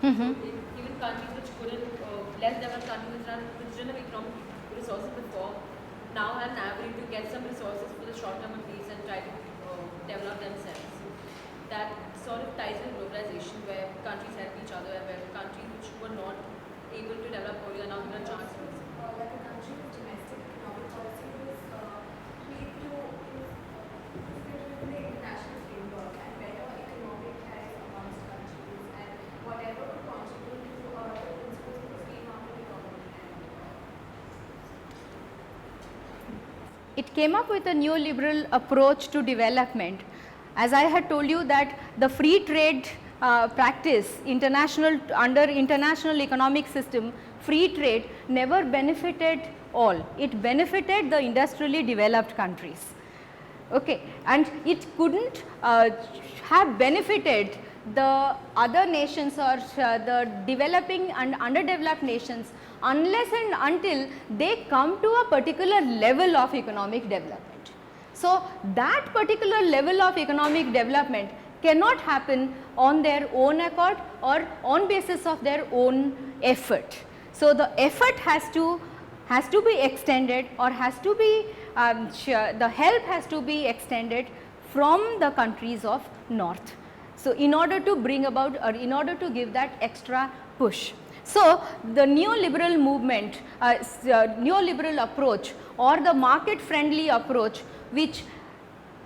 Even countries which couldn't, less developed countries which didn't have economic resources before, now have an avenue to get some resources for the short term at least and try to develop themselves. That sort of ties with globalization, where countries help each other and where countries which were not able to develop earlier now given a chance to. Like a country with domestic economic policy was made to fit within the international framework and better economic ties amongst countries and whatever would contribute to the principles of the free market economy. It came up with a neoliberal approach to development. As I had told you that the free trade practice under international economic system, free trade never benefited all. It benefited the industrially developed countries. Okay. And it couldn't have benefited the other nations or the developing and underdeveloped nations unless and until they come to a particular level of economic development. So, that particular level of economic development cannot happen on their own accord or on basis of their own effort. So, the effort has to be extended or has to be the help has to be extended from the countries of north. So, in order to bring about or in order to give that extra push. So, the neoliberal movement, neoliberal approach or the market friendly approach, which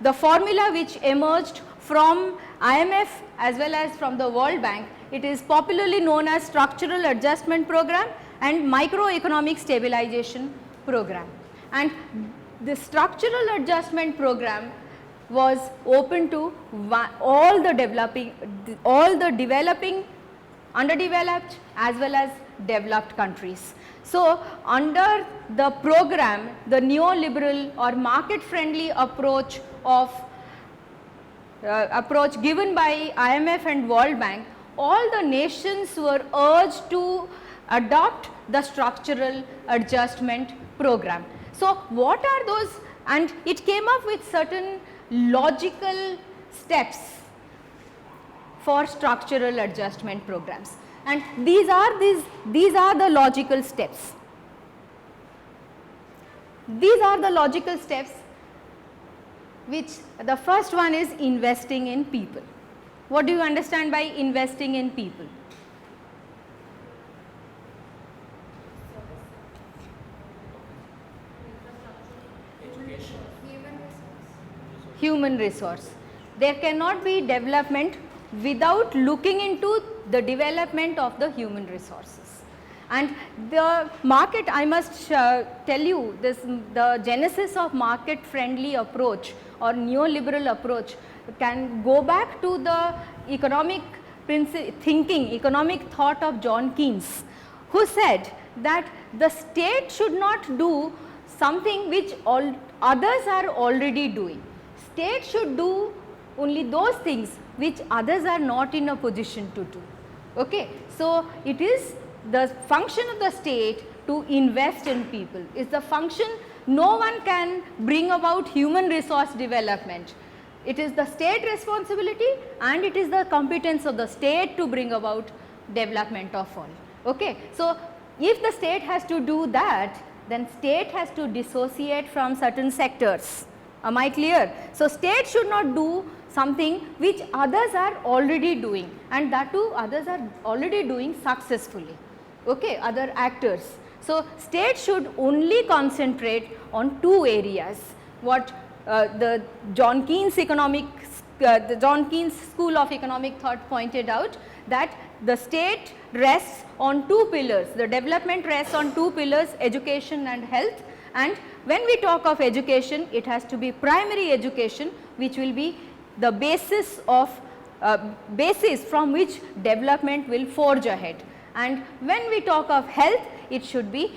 the formula which emerged from IMF as well as from the World Bank, it is popularly known as structural adjustment program and macroeconomic stabilization program. And the structural adjustment program was open to all the developing, underdeveloped as well as developed countries. So, under the program, the neoliberal or market friendly approach of given by IMF and World Bank, all the nations were urged to adopt the structural adjustment program. So, what are those? And it came up with certain logical steps for structural adjustment programs, and these are the logical steps. These are the logical steps, which the first one is investing in people. What do you understand by investing in people? Human resource. There cannot be development without looking into the development of the human resources. And the market, I must tell you this, the genesis of market friendly approach or neoliberal approach can go back to the economic thinking, economic thought of John Keynes, who said that the state should not do something which all others are already doing. State should do only those things which others are not in a position to do. Okay. So, it is the function of the state to invest in people. It's the function, no one can bring about human resource development. It is the state responsibility and it is the competence of the state to bring about development of all. Okay. So, if the state has to do that, then state has to dissociate from certain sectors. Am I clear? So, state should not do something which others are already doing, and that too others are already doing successfully, okay, other actors. So, state should only concentrate on two areas, what the John Keynes the John Keynes school of economic thought pointed out, that the state rests on two pillars, the development rests on two pillars, education and health. And when we talk of education, it has to be primary education, which will be the basis of basis from which development will forge ahead. And when we talk of health, it should be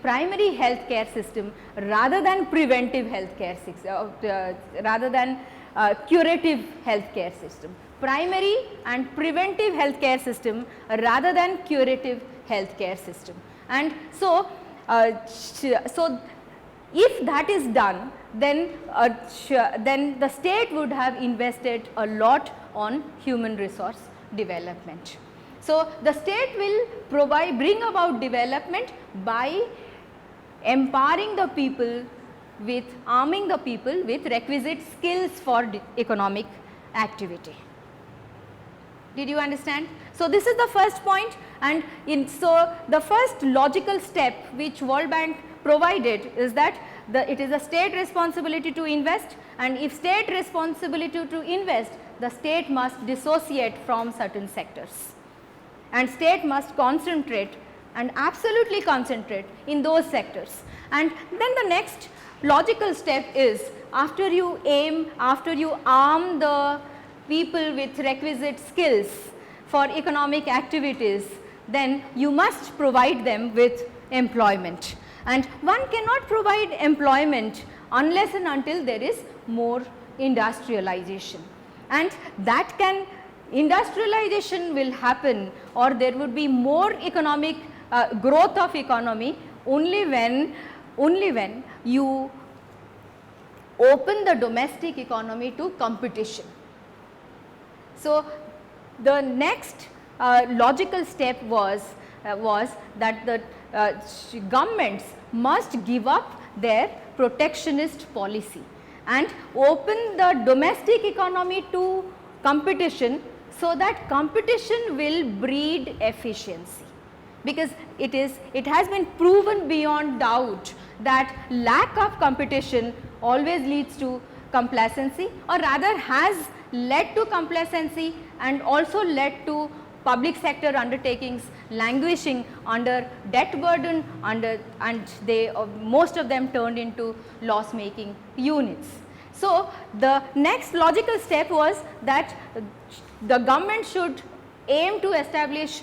primary health care system rather than preventive health care system, rather than curative health care system. Primary and preventive health care system rather than curative health care system. And so, if that is done, then the state would have invested a lot on human resource development. So, the state will bring about development by empowering the people with, arming the people with requisite skills for economic activity. Did you understand? So, this is the first point, and so the first logical step which World Bank provided is that it is a state responsibility to invest, and if state responsibility to invest, the state must dissociate from certain sectors, and state must concentrate and absolutely concentrate in those sectors. And then the next logical step is, after you arm the people with requisite skills for economic activities, then you must provide them with employment. And one cannot provide employment unless and until there is more industrialization. And that industrialization will happen, or there would be more economic growth of economy only when you open the domestic economy to competition. So, the next logical step was that the governments must give up their protectionist policy and open the domestic economy to competition, so that competition will breed efficiency, because it has been proven beyond doubt that lack of competition always leads to complacency, or rather has led to complacency and also led to public sector undertakings languishing under debt burden, and they most of them turned into loss making units. So, the next logical step was that the government should aim to establish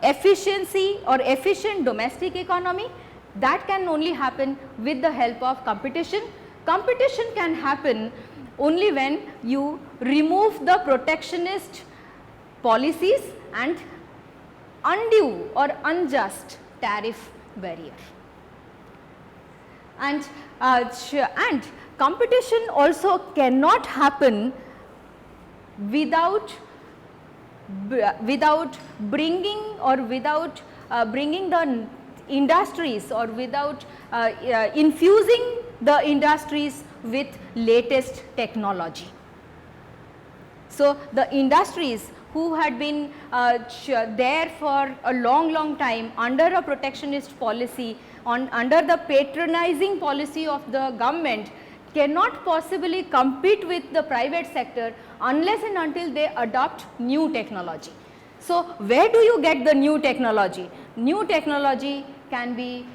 efficiency or efficient domestic economy. That can only happen with the help of competition. Competition can happen only when you remove the protectionist policies and undue or unjust tariff barrier. And competition also cannot happen without bringing the industries, or without infusing the industries with latest technology. So, the industries who had been there for a long time under a protectionist policy, under the patronizing policy of the government, cannot possibly compete with the private sector unless and until they adopt new technology. So, where do you get the new technology? New technology can be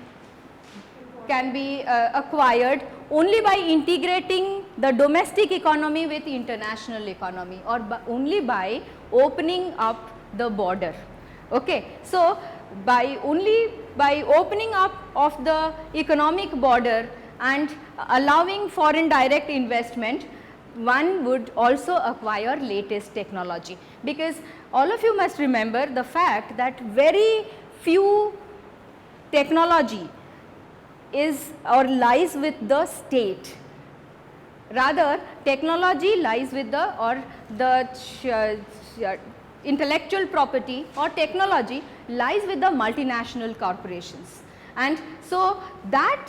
acquired only by integrating the domestic economy with international economy, or only by opening up the border. Okay. So, by opening up of the economic border and allowing foreign direct investment, one would also acquire latest technology, because all of you must remember the fact that very few technology is or lies with the state. Rather, technology lies with the intellectual property or technology lies with the multinational corporations. And so, that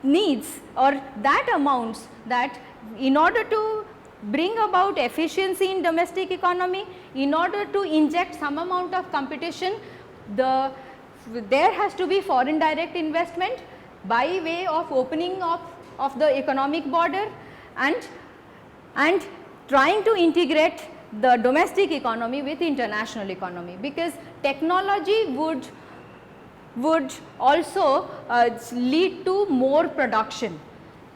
needs, or that amounts, that in order to bring about efficiency in domestic economy, in order to inject some amount of competition, there has to be foreign direct investment by way of opening up of the economic border and trying to integrate the domestic economy with international economy, because technology would also lead to more production,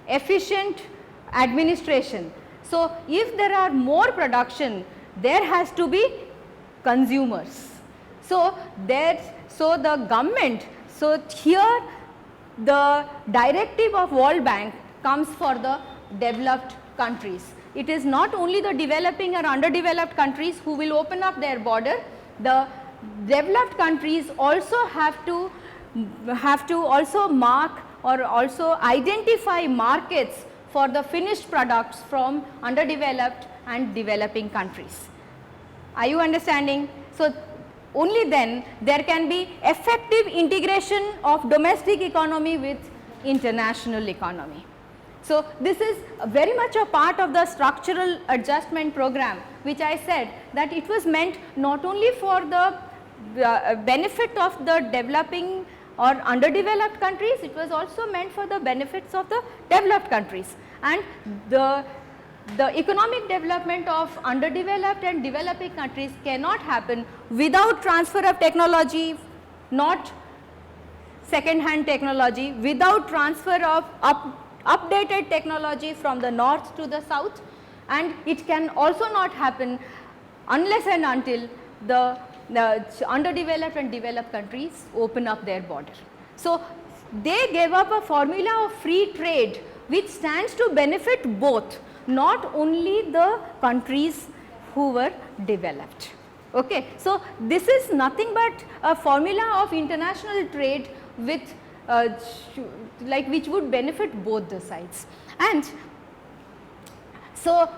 efficient administration. So, if there are more production, there has to be consumers. So, the government, so here the directive of World Bank comes for the developed countries. It is not only the developing or underdeveloped countries who will open up their border, the developed countries also have to also mark or also identify markets for the finished products from underdeveloped and developing countries. Are you understanding? So, only then there can be effective integration of domestic economy with international economy. So, this is very much a part of the structural adjustment program, which I said that it was meant not only for the benefit of the developing or underdeveloped countries, it was also meant for the benefits of the developed countries. And the economic development of underdeveloped and developing countries cannot happen without transfer of technology, not second hand technology, without transfer of updated technology from the north to the south, and it can also not happen unless and until the underdeveloped and developed countries open up their border. So, they gave up a formula of free trade which stands to benefit both, not only the countries who were developed. Okay. So, this is nothing but a formula of international trade with which would benefit both the sides. And so,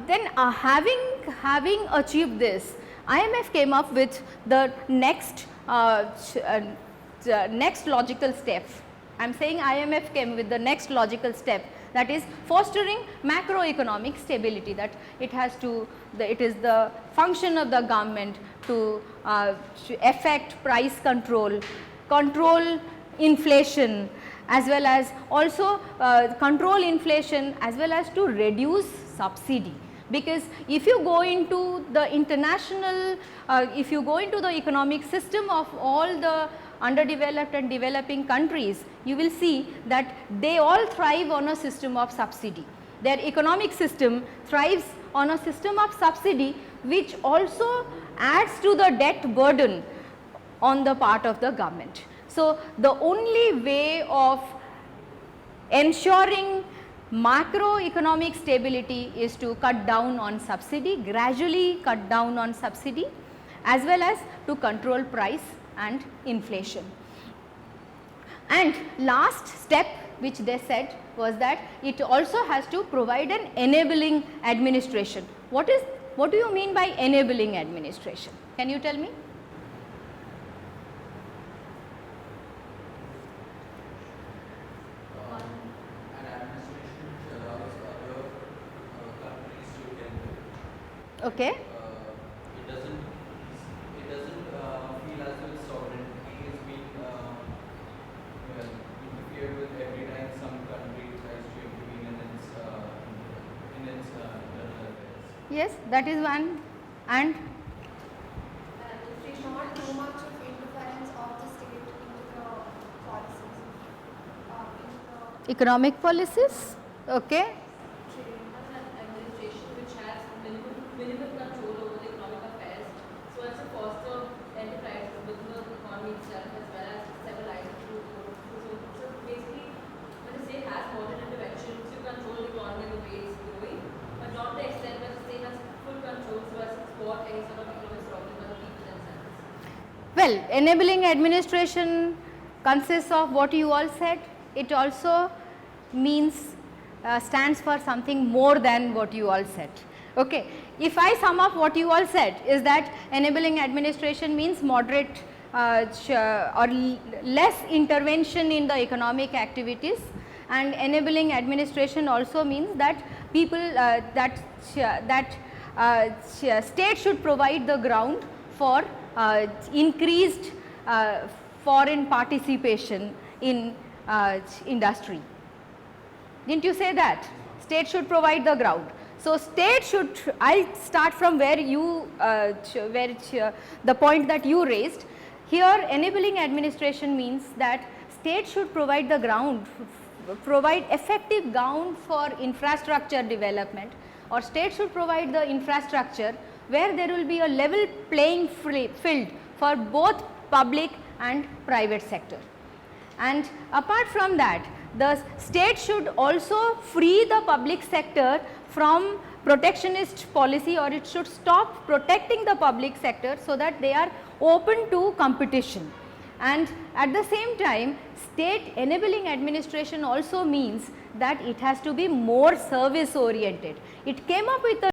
then having achieved this, IMF came up with the next logical step. I am saying IMF came with the next logical step, that is fostering macroeconomic stability, that it has to, it is the function of the government to effect price control, control inflation, as well as also control inflation, as well as to reduce subsidy. Because if you go into the international, if you go into the economic system of all the underdeveloped and developing countries, you will see that they all thrive on a system of subsidy. Their economic system thrives on a system of subsidy, which also adds to the debt burden on the part of the government. So, the only way of ensuring macroeconomic stability is to cut down on subsidy, gradually cut down on subsidy, as well as to control price and inflation. And last step which they said was that it also has to provide an enabling administration. What do you mean by enabling administration? Can you tell me? Okay. It doesn't feel as if sovereignty is being interfered with every time some country tries to intervene in its internal affairs. Yes, that is one. And It's not too much of interference of the state into the policies, into the economic policies. Okay. Administration which has minimal control over the economic affairs, so as to foster enterprise within the economy itself, as well as several items. So basically, when the state has modern intervention to control the economy and the way it's going, but not the extent that the state has full control so as to support any sort of economic problem by the people themselves. Well, enabling administration consists of what you all said. It also means stands for something more than what you all said. Okay. If I sum up what you all said, is that enabling administration means moderate or less intervention in the economic activities, and enabling administration also means that people state should provide the ground for increased foreign participation in industry. Didn't you say that? State should provide the ground. So, state should, I will start from where you, the point that you raised. Here enabling administration means that state should provide the ground, provide effective ground for infrastructure development, or state should provide the infrastructure where there will be a level playing field for both public and private sector. And apart from that, the state should also free the public sector from protectionist policy, or it should stop protecting the public sector so that they are open to competition. And at the same time, state enabling administration also means that it has to be more service oriented. It came up with a